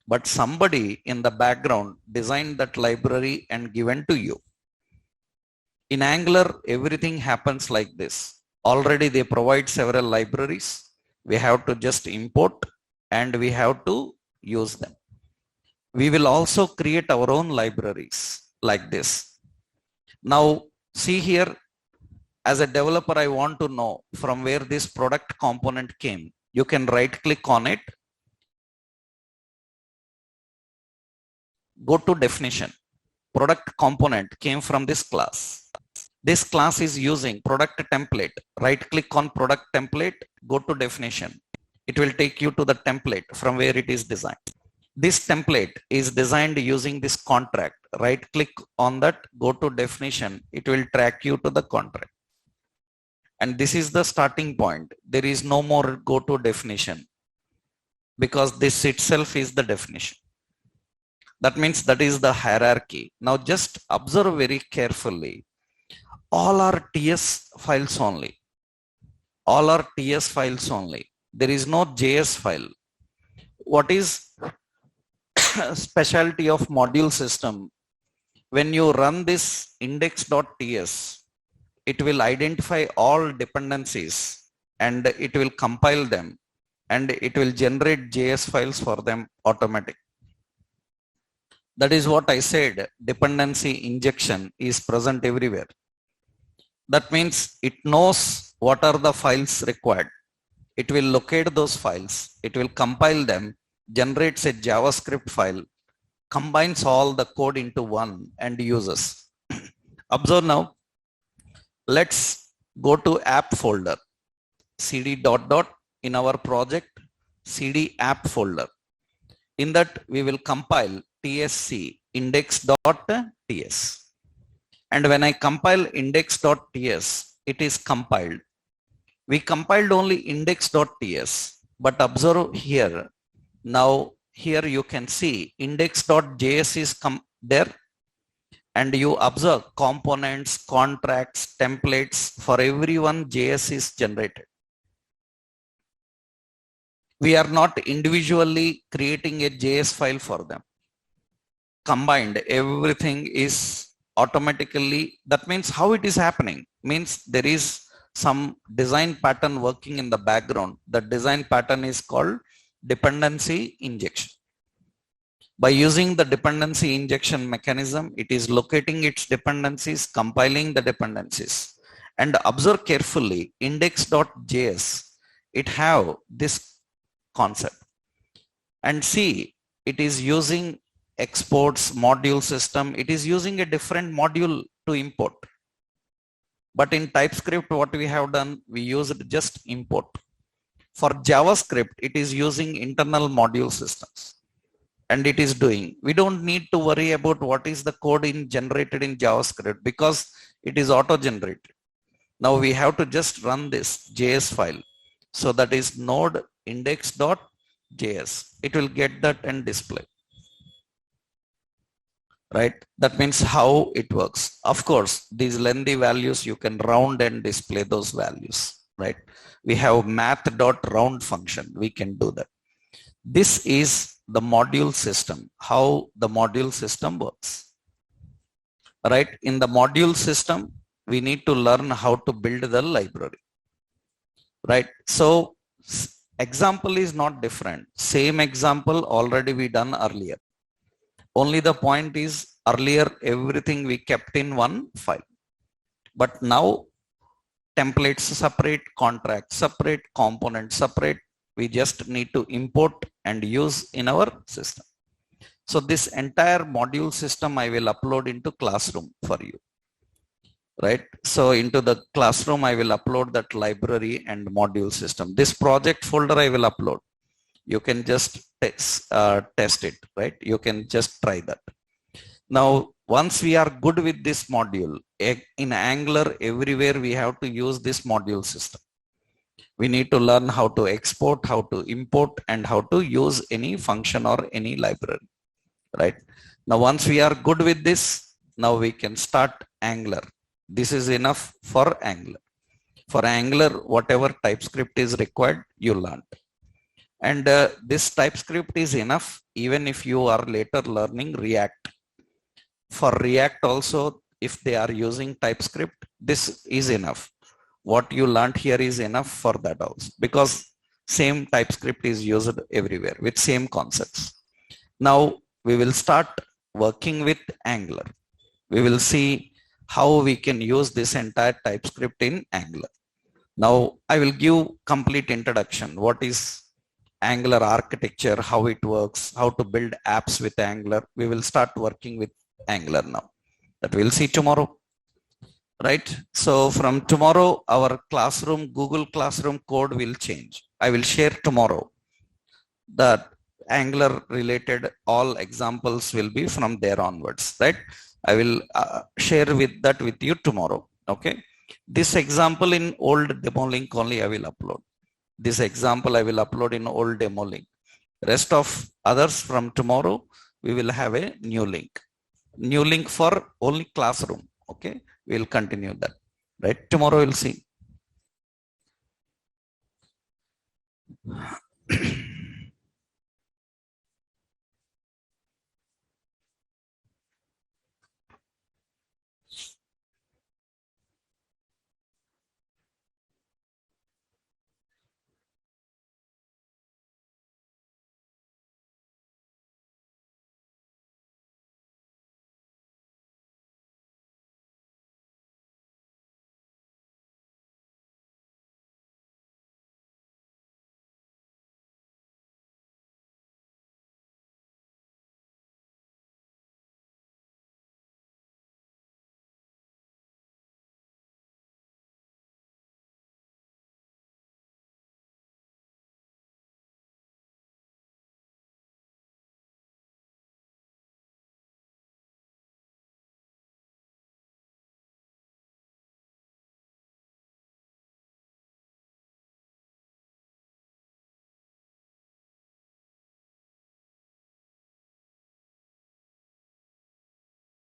But somebody in the background designed that library and given to you. In Angular, everything happens like this. Already they provide several libraries. We have to just import and we have to use them. We will also create our own libraries like this. Now see here, as a developer, I want to know from where this product component came. You can right click on it. Go to definition. Product component came from this class. This class is using product template. Right click on product template, go to definition. It will take you to the template from where it is designed. This template is designed using this contract. Right click on that, go to definition. It will track you to the contract. And this is the starting point. There is no more go to definition because this itself is the definition. That means that is the hierarchy. Now just observe very carefully. All are TS files only. All are TS files only. There is no JS file. What is specialty of module system? When you run this index.ts, it will identify all dependencies and it will compile them and it will generate JS files for them automatic. That is what I said, dependency injection is present everywhere. That means it knows what are the files required. It will locate those files. It will compile them, generates a JavaScript file, combines all the code into one and uses. Observe now. Let's go to app folder, cd dot dot in our project, cd app folder. In that we will compile tsc index.ts. And when I compile index.ts, it is compiled. We compiled only index.ts, but observe here. Now here you can see index.js is there. And you observe components, contracts, templates, for everyone JS is generated. We are not individually creating a JS file for them. Combined, everything is automatically, that means how it is happening? Means there is some design pattern working in the background. The design pattern is called dependency injection. By using the dependency injection mechanism, it is locating its dependencies, compiling the dependencies. And observe carefully, index.js, it have this concept. And see, it is using exports module system. It is using a different module to import. But in TypeScript, what we have done, we used just import. For JavaScript, it is using internal module systems. And it is doing. We don't need to worry about what is the code generated in JavaScript because it is auto-generated. Now we have to just run this JS file. So that is node index.js. It will get that and display. Right? That means how it works. Of course, these lengthy values, you can round and display those values. Right? We have math.round function. We can do that. This is the module system, how the module system works. Right? In the module system, we need to learn how to build the library. Right? So example is not different. Same example already we done earlier. Only the point is earlier everything we kept in one file. But now templates separate, contract separate, component separate. We just need to import and use in our system. So this entire module system I will upload into Classroom for you. Right? So into the Classroom, I will upload that library and module system. This project folder I will upload. You can just test it, right? You can just try that. Now, once we are good with this module, in Angular, everywhere we have to use this module system. We need to learn how to export, how to import, and how to use any function or any library, right? Now, once we are good with this, now we can start Angular. This is enough for Angular. For Angular, whatever TypeScript is required, you learn. And this TypeScript is enough even if you are later learning React. For React also, if they are using TypeScript, this is enough. What you learned here is enough for that also, because same TypeScript is used everywhere with same concepts. Now we will start working with Angular. We will see how we can use this entire TypeScript in Angular. Now I will give complete introduction. What is Angular architecture, how it works, how to build apps with Angular. We will start working with Angular now. That we'll see tomorrow. Right? So from tomorrow, our classroom, Google Classroom code will change. I will share tomorrow that Angular related all examples will be from there onwards, right? I will share that with you tomorrow. Okay. This example in old demo link only I will upload. This example I will upload in old demo link. Rest of others from tomorrow, we will have a new link. New link for only classroom. Okay. We'll continue that, right? Tomorrow we'll see.